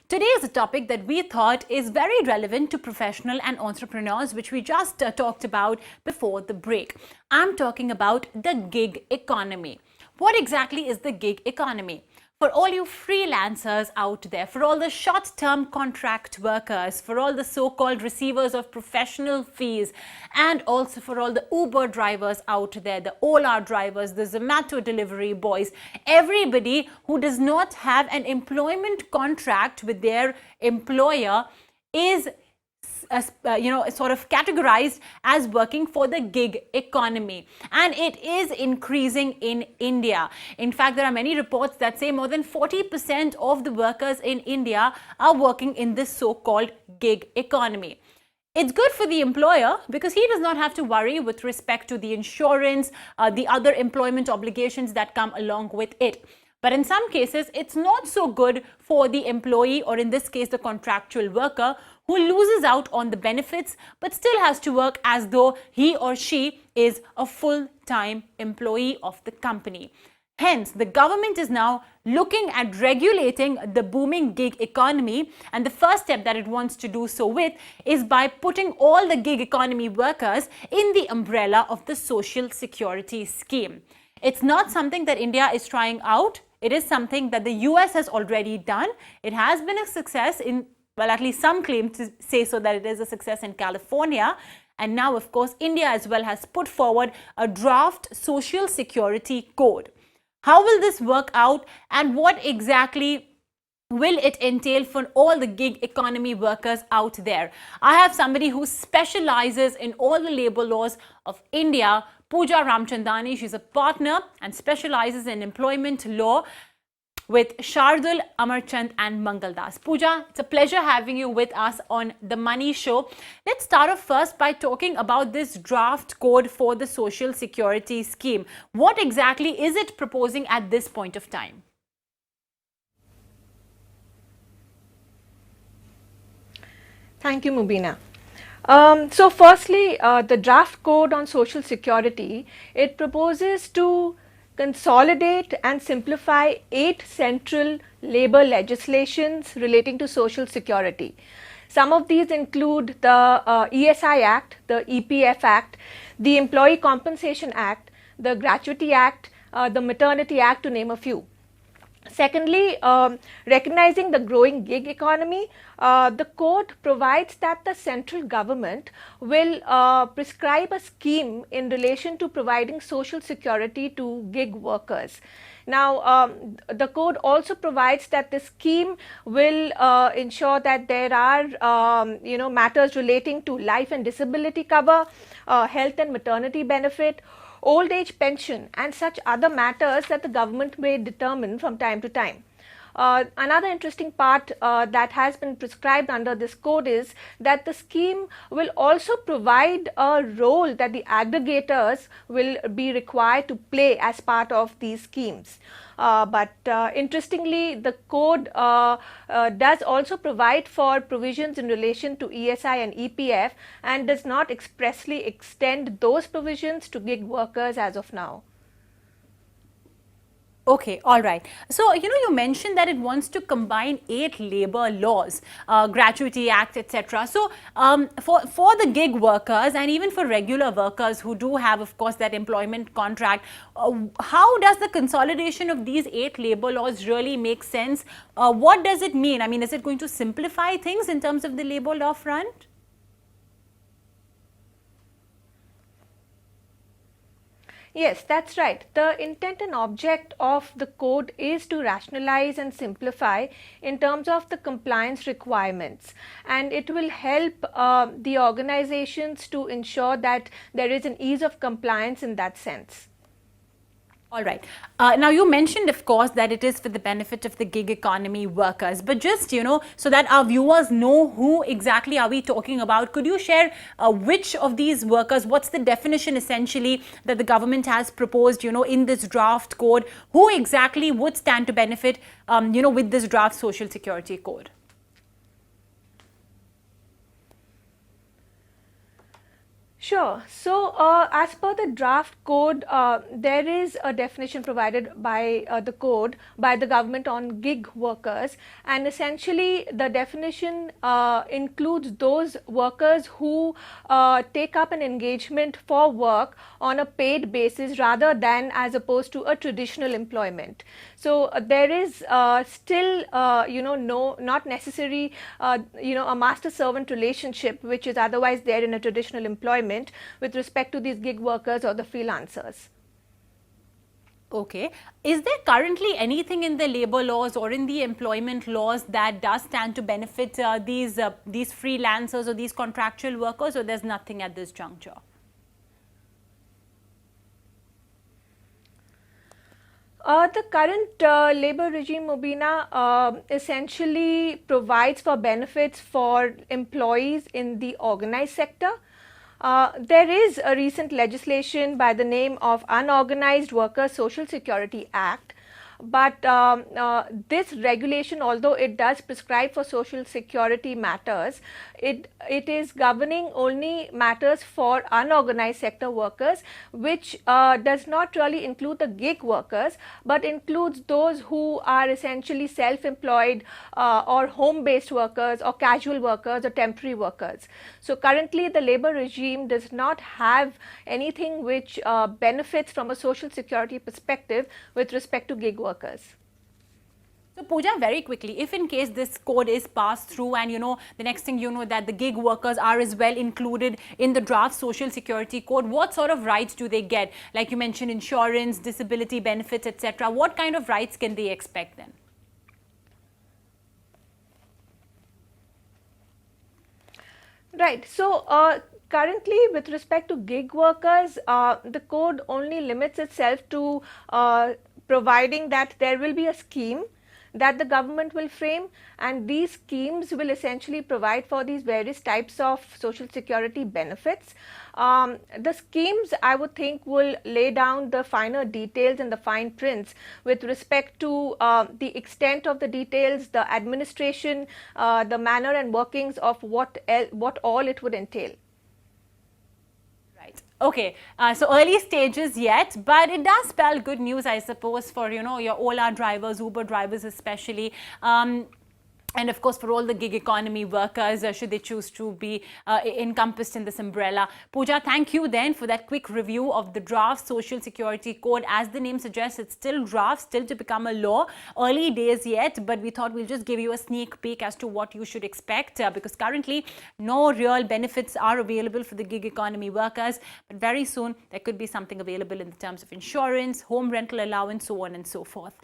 Today is a topic that we thought is very relevant to professional and entrepreneurs, which we just talked about before the break. I'm talking about the gig economy. What exactly is the gig economy? For all you freelancers out there, for all the short-term contract workers, for all the so-called receivers of professional fees, and also for all the Uber drivers out there, the Ola drivers, the Zomato delivery boys, everybody who does not have an employment contract with their employer is sort of categorized as working for the gig economy, and it is increasing in India. In fact, there are many reports that say more than 40% of the workers in India are working in this so-called gig economy. It's good for the employer because he does not have to worry with respect to the insurance, the other employment obligations that come along with it. But in some cases, it's not so good for the employee, or in this case, the contractual worker, who loses out on the benefits but still has to work as though he or she is a full-time employee of the company. Hence, the government is now looking at regulating the booming gig economy, and the first step that it wants to do so with is by putting all the gig economy workers in the umbrella of the Social Security scheme. It's not something that India is trying out. It is something that the US has already done. It has been a success in, well, at least some claim to say so that it is a success in California. And now, of course, India as well has put forward a draft Social Security code. How will this work out, and what exactly will it entail for all the gig economy workers out there? I have somebody who specializes in all the labor laws of India, Pooja Ramchandani. She's a partner and specializes in employment law with Shardul Amarchand Mangaldas. Pooja, it's a pleasure having you with us on The Money Show. Let's start off first by talking about this draft code for the Social Security scheme. What exactly is it proposing at this point of time? Thank you, Mubina. So firstly, the draft code on Social Security, it proposes to consolidate and simplify 8 central labor legislations relating to Social Security. Some of these include the ESI Act, the EPF Act, the Employee Compensation Act, the Gratuity Act, the Maternity Act, to name a few. Secondly, recognizing the growing gig economy, the code provides that the central government will prescribe a scheme in relation to providing social security to gig workers. Now, the code also provides that the scheme will ensure that there are matters relating to life and disability cover, health and maternity benefit, old age pension, and such other matters that the government may determine from time to time. Another interesting part that has been prescribed under this code is that the scheme will also provide a role that the aggregators will be required to play as part of these schemes. But interestingly, the code does also provide for provisions in relation to ESI and EPF, and does not expressly extend those provisions to gig workers as of now. Okay, all right. So, you mentioned that it wants to combine 8 labor laws, Gratuity Act, etc. So, for the gig workers and even for regular workers who do have, of course, that employment contract, how does the consolidation of these 8 labor laws really make sense? What does it mean? I mean, is it going to simplify things in terms of the labor law front? Yes, that's right. The intent and object of the code is to rationalize and simplify in terms of the compliance requirements, and it will help the organizations to ensure that there is an ease of compliance in that sense. All right. Now, you mentioned, of course, that it is for the benefit of the gig economy workers. But just, so that our viewers know who exactly are we talking about, could you share which of these workers, what's the definition essentially that the government has proposed, in this draft code? Who exactly would stand to benefit, with this draft Social Security code? Sure. So, as per the draft code, there is a definition provided by the code by the government on gig workers, and essentially the definition includes those workers who take up an engagement for work on a paid basis rather than as opposed to a traditional employment. So, there is still, not necessary, a master servant relationship which is otherwise there in a traditional employment with respect to these gig workers or the freelancers. Okay. Is there currently anything in the labor laws or in the employment laws that does stand to benefit these freelancers or these contractual workers, or there's nothing at this juncture? The current labor regime, Mubina, essentially provides for benefits for employees in the organized sector. There is a recent legislation by the name of Unorganized Workers Social Security Act, but this regulation, although it does prescribe for social security matters, it is governing only matters for unorganized sector workers, which does not really include the gig workers, but includes those who are essentially self-employed or home-based workers or casual workers or temporary workers. So currently the labor regime does not have anything which benefits from a social security perspective with respect to gig workers. So Pooja, very quickly, if in case this code is passed through and the next thing that the gig workers are as well included in the draft social security code, what sort of rights do they get? Like you mentioned, insurance, disability benefits, etc. What kind of rights can they expect then? Right. So currently with respect to gig workers, the code only limits itself to providing that there will be a scheme that the government will frame, and these schemes will essentially provide for these various types of social security benefits. The schemes, I would think, will lay down the finer details and the fine prints with respect to the extent of the details, the administration, the manner and workings of what all it would entail. Okay, so early stages yet, but it does spell good news, I suppose, for your Ola drivers, Uber drivers especially. And of course, for all the gig economy workers, should they choose to be encompassed in this umbrella. Pooja, thank you then for that quick review of the draft Social Security Code. As the name suggests, it's still draft, still to become a law. Early days yet, but we thought we'll just give you a sneak peek as to what you should expect, because currently no real benefits are available for the gig economy workers. But very soon, there could be something available in the terms of insurance, home rental allowance, so on and so forth.